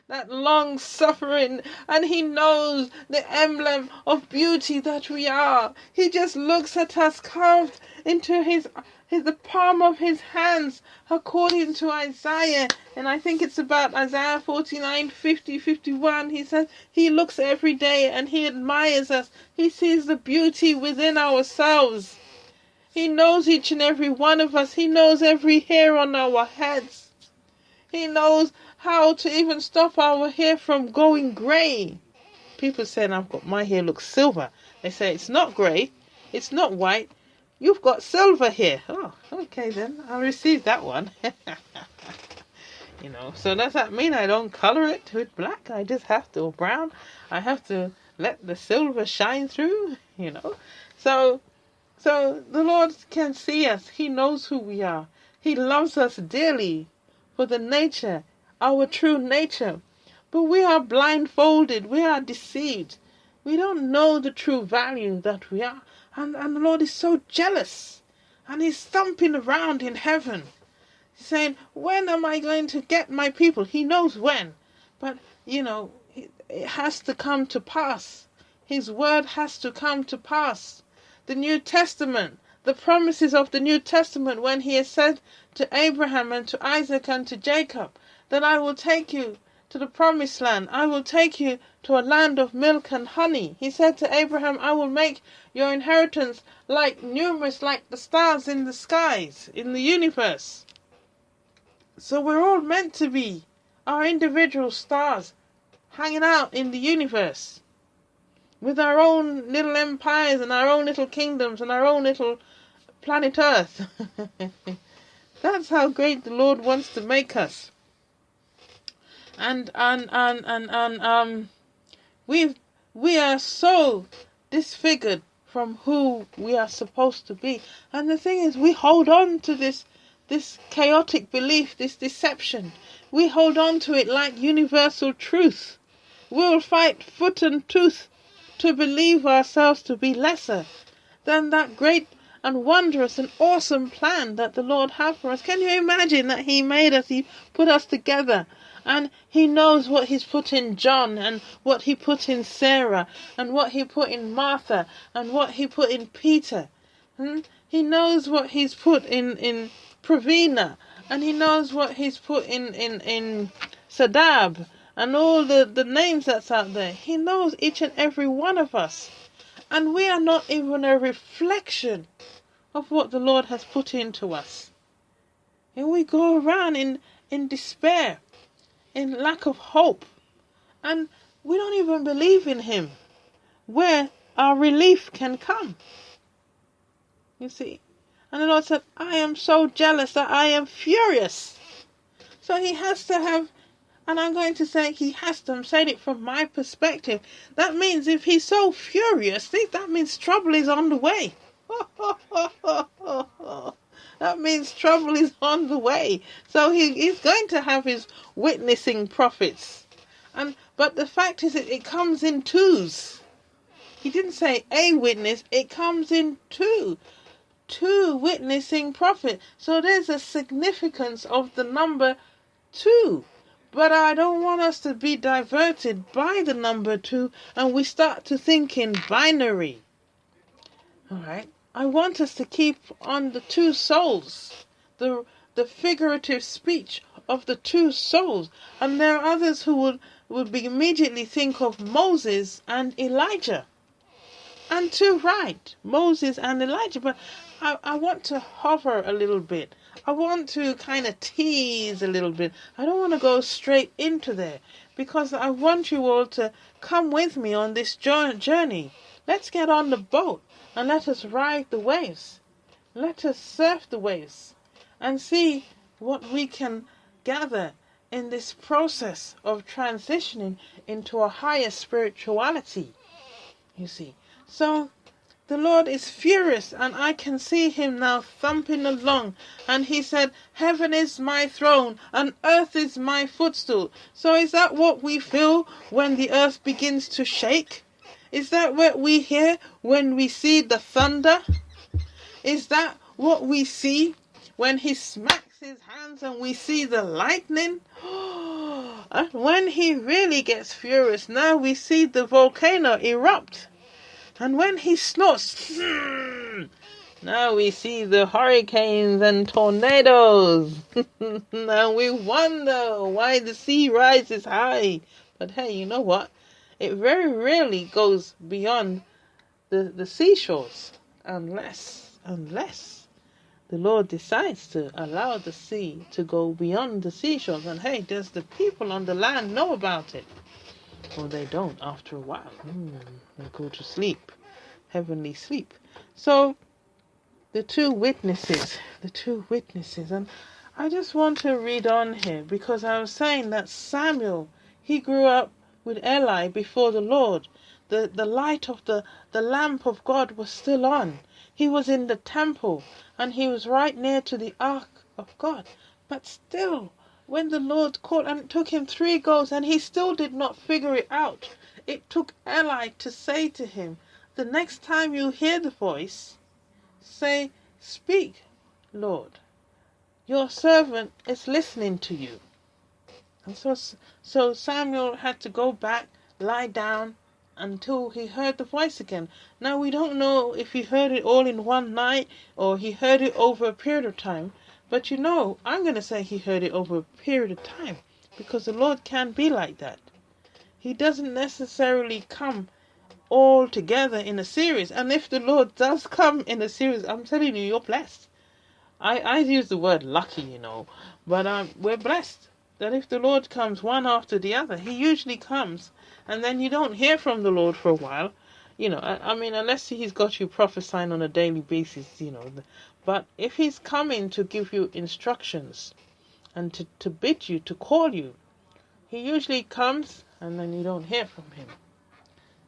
that long suffering, and he knows the emblem of beauty that we are. He just looks at us carved into the palm of his hands, according to Isaiah, and I think it's about Isaiah 49, 50, 51. He says he looks every day and he admires us. He sees the beauty within ourselves. He knows each and every one of us. He knows every hair on our heads. He knows how to even stop our hair from going grey. People saying my hair looks silver. They say it's not grey, it's not white. You've got silver hair. Oh, okay then. I'll receive that one. So does that mean I don't colour it with black? I just have to, or brown. I have to let the silver shine through, So the Lord can see us. He knows who we are. He loves us dearly for the nature, our true nature. But we are blindfolded. We are deceived. We don't know the true value that we are. And the Lord is so jealous. And he's thumping around in heaven. He's saying, when am I going to get my people? He knows when. But, it has to come to pass. His word has to come to pass. The New Testament, the promises of the New Testament, when he has said to Abraham and to Isaac and to Jacob, that I will take you to the promised land. I will take you to a land of milk and honey. He said to Abraham, I will make your inheritance numerous like the stars in the skies, in the universe. So we're all meant to be our individual stars hanging out in the universe with our own little empires and our own little kingdoms and our own little planet Earth. That's how great the Lord wants to make us. And we are so disfigured from who we are supposed to be. And the thing is, we hold on to this chaotic belief, this deception. We hold on to it like universal truth. We'll fight foot and tooth to believe ourselves to be lesser than that great and wondrous and awesome plan that the Lord had for us. Can you imagine that he made us, he put us together, and he knows what he's put in John and what he put in Sarah and what he put in Martha and what he put in Peter. He knows what he's put in Pravina, and he knows what he's put in Sadab and all the names that's out there. He knows each and every one of us. And we are not even a reflection of what the Lord has put into us. And we go around in despair, in lack of hope. And we don't even believe in him, where our relief can come. You see? And the Lord said, I am so jealous that I am furious. So he has to have, and I'm going to say he has to, I'm saying it from my perspective. That means if he's so furious, that means trouble is on the way. That means trouble is on the way. So he's going to have his witnessing prophets. But the fact is it comes in twos. He didn't say a witness, it comes in two. Two witnessing prophet. So there's a significance of the number 2. But I don't want us to be diverted by the number 2 and we start to think in binary. Alright? I want us to keep on the 2 souls. The figurative speech of the 2 souls. And there are others who would immediately think of Moses and Elijah. And too right, Moses and Elijah. But I want to hover a little bit. I want to kind of tease a little bit. I don't want to go straight into there, because I want you all to come with me on this journey. Let's get on the boat and let us ride the waves. Let us surf the waves and see what we can gather in this process of transitioning into a higher spirituality. You see. So the Lord is furious, and I can see him now thumping along. And he said, heaven is my throne and earth is my footstool. So is that what we feel when the earth begins to shake? Is that what we hear when we see the thunder? Is that what we see when he smacks his hands and we see the lightning? And when he really gets furious, now we see the volcano erupt. And when he snorts, now we see the hurricanes and tornadoes. Now we wonder why the sea rises high. But hey, you know what? It very rarely goes beyond the seashores unless the Lord decides to allow the sea to go beyond the seashores. And hey, does the people on the land know about it? Well, they don't after a while. They go to sleep, heavenly sleep. So, the two witnesses. And I just want to read on here because I was saying that Samuel, he grew up with Eli before the Lord. The light of the lamp of God was still on. He was in the temple and he was right near to the ark of God. But still, when the Lord called, and it took him 3 goes and he still did not figure it out. It took Eli to say to him, the next time you hear the voice, say, speak, Lord. Your servant is listening to you. And so Samuel had to go back, lie down, until he heard the voice again. Now we don't know if he heard it all in one night or he heard it over a period of time. But you know, I'm going to say he heard it over a period of time because the Lord can be like that. He doesn't necessarily come all together in a series. And if the Lord does come in a series, I'm telling you, you're blessed. I use the word lucky, you know, but we're blessed that if the Lord comes one after the other, he usually comes, and then you don't hear from the Lord for a while, you know. I mean, unless he's got you prophesying on a daily basis, you know. But if he's coming to give you instructions and to bid you, to call you, he usually comes, and then you don't hear from him.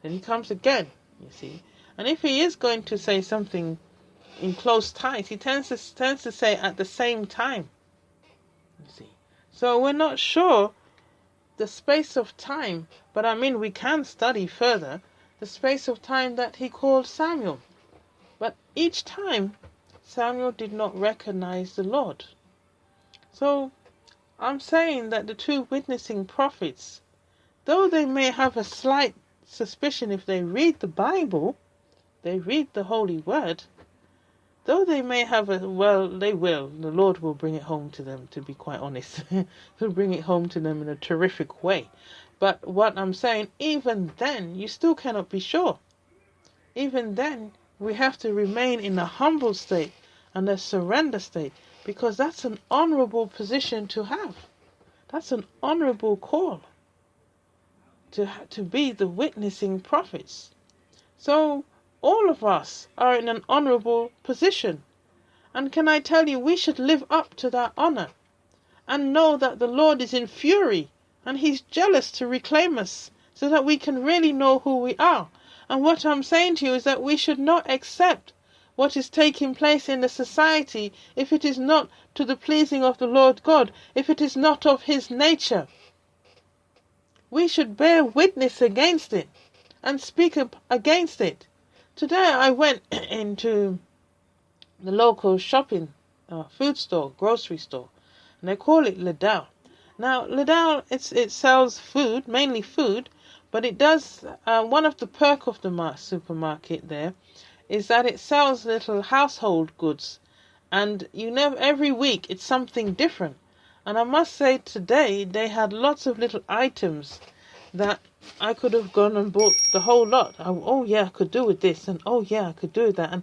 Then he comes again, you see. And if he is going to say something in close ties, he tends to say at the same time, you see. So we're not sure the space of time, but I mean we can study further the space of time that he called Samuel. But each time Samuel did not recognize the Lord. So I'm saying that the 2 witnessing prophets, though they may have a slight suspicion if they read the Bible, they read the Holy Word, though they may have they will. The Lord will bring it home to them, to be quite honest. He'll bring it home to them in a terrific way. But what I'm saying, even then, you still cannot be sure. Even then, we have to remain in a humble state and a surrender state, because that's an honorable position to have. That's an honorable call, to be the witnessing prophets. So, all of us are in an honorable position. And can I tell you, we should live up to that honor and know that the Lord is in fury and he's jealous to reclaim us so that we can really know who we are. And what I'm saying to you is that we should not accept what is taking place in the society if it is not to the pleasing of the Lord God, if it is not of his nature. We should bear witness against it and speak against it. Today I went into the local shopping food store, grocery store, and they call it Lidl. Now, Lidl, it sells food, mainly food, but it does, one of the perks of the supermarket there is that it sells little household goods, and every week it's something different. And I must say today they had lots of little items that I could have gone and bought the whole lot. I could do with this, and I could do with that, and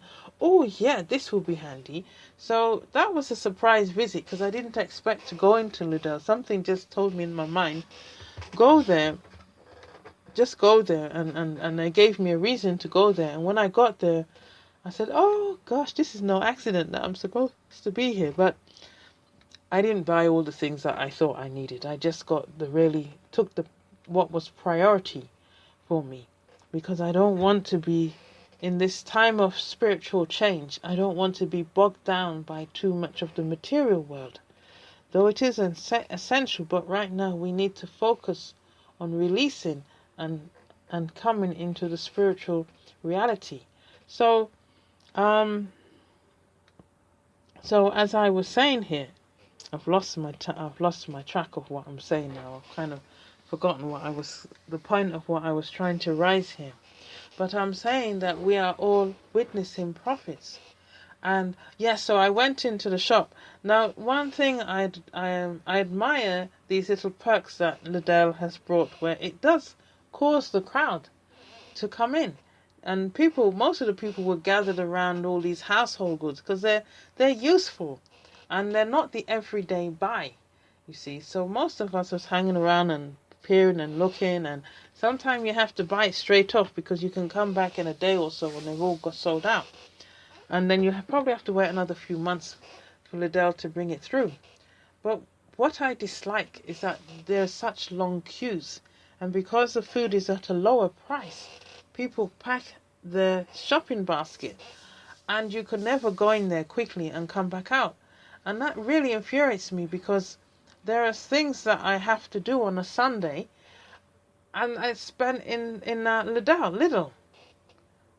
this will be handy. So that was a surprise visit because I didn't expect to go into Lidl. Something just told me in my mind, go there, just go there, and they gave me a reason to go there. And when I got there, I said, oh gosh, this is no accident that I'm supposed to be here. But I didn't buy all the things that I thought I needed. I just took what was priority for me, because I don't want to be, in this time of spiritual change, I don't want to be bogged down by too much of the material world, though it is essential. But right now we need to focus on releasing and coming into the spiritual reality. So as I was saying here, I've lost my track of what I'm saying now. I've kind of forgotten the point of what I was trying to raise here. But I'm saying that we are all witnessing prophets. And yes, so I went into the shop. Now, one thing I admire these little perks that Liddell has brought, where it does cause the crowd to come in, and most of the people were gathered around all these household goods because they're useful, and they're not the everyday buy. You see, so most of us was hanging around and peering and looking, and sometimes you have to buy it straight off because you can come back in a day or so when they've all got sold out. And then you probably have to wait another few months for Liddell to bring it through. But what I dislike is that there are such long queues. And because the food is at a lower price, people pack their shopping basket. And you could never go in there quickly and come back out. And that really infuriates me because there are things that I have to do on a Sunday. And I spend in Lidl.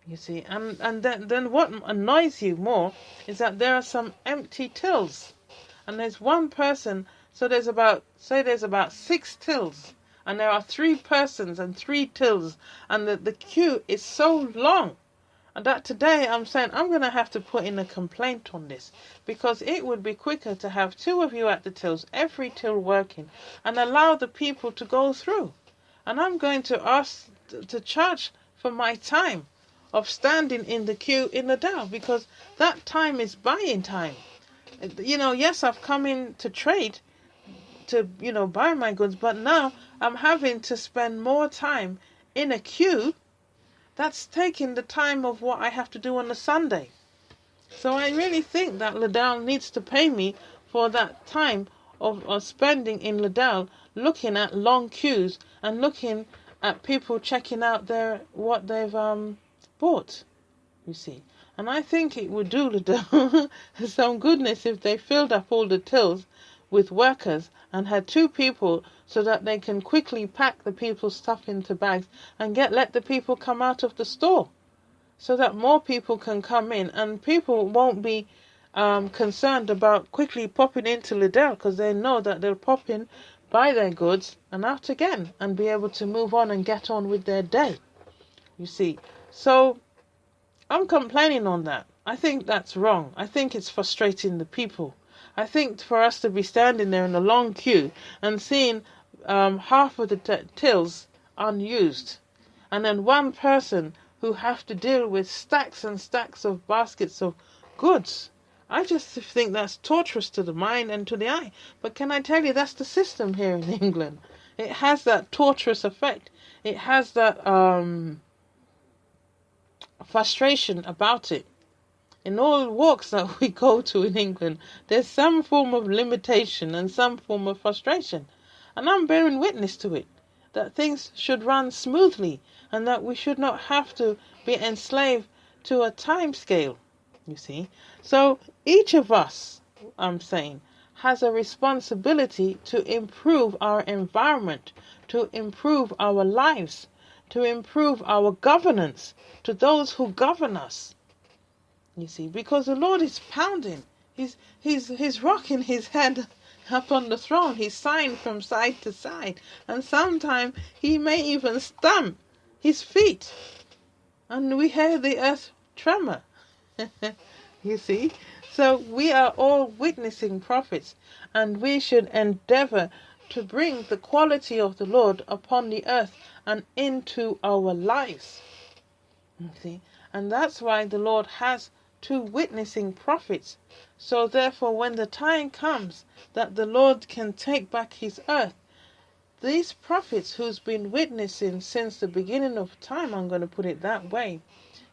You see, and then what annoys you more is that there are some empty tills, and there's one person. So there's about 6 tills, and there are 3 persons and 3 tills, and the queue is so long. And that today I'm saying I'm going to have to put in a complaint on this, because it would be quicker to have 2 of you at the tills, every till working, and allow the people to go through. And I'm going to ask to charge for my time of standing in the queue in the Dow, because that time is buying time. Yes, I've come in to trade, to, buy my goods, but now I'm having to spend more time in a queue. That's taking the time of what I have to do on a Sunday. So I really think that Liddell needs to pay me for that time of spending in Liddell, looking at long queues and looking at people checking out what they've bought, you see. And I think it would do Liddell some goodness if they filled up all the tills with workers and had 2 people so that they can quickly pack the people's stuff into bags and let the people come out of the store, so that more people can come in and people won't be concerned about quickly popping into Liddell, because they know that they'll pop in, buy their goods and out again and be able to move on and get on with their day, you see. So I'm complaining on that. I think that's wrong. I think it's frustrating the people. I think for us to be standing there in a long queue and seeing half of the tills unused, and then one person who have to deal with stacks and stacks of baskets of goods, I just think that's torturous to the mind and to the eye. But can I tell you, that's the system here in England. It has that torturous effect. It has that frustration about it. In all walks that we go to in England, there's some form of limitation and some form of frustration. And I'm bearing witness to it, that things should run smoothly and that we should not have to be enslaved to a time scale, you see. So each of us, I'm saying, has a responsibility to improve our environment, to improve our lives, to improve our governance to those who govern us. You see, because the Lord is pounding. He's rocking his head up on the throne. He's sighing from side to side. And sometimes he may even stamp his feet. And we hear the earth tremor. You see? So we are all witnessing prophets. And we should endeavor to bring the quality of the Lord upon the earth and into our lives. You see? And that's why the Lord has 2 witnessing prophets. So therefore, when the time comes that the Lord can take back his earth, these prophets who's been witnessing since the beginning of time, I'm going to put it that way,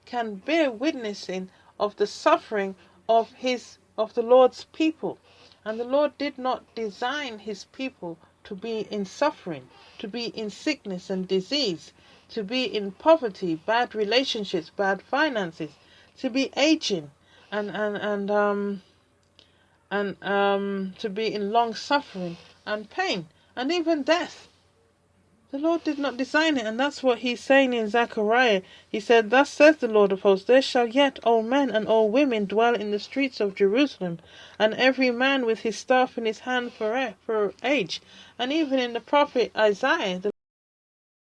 can bear witnessing of the suffering of the Lord's people. And the Lord did not design his people to be in suffering, to be in sickness and disease, to be in poverty, bad relationships, bad finances, to be aging and to be in long suffering and pain and even death. The Lord did not design it, and that's what he's saying in Zechariah. He said, "Thus says the Lord of hosts, there shall yet old men and old women dwell in the streets of Jerusalem, and every man with his staff in his hand for age." And even in the prophet Isaiah, the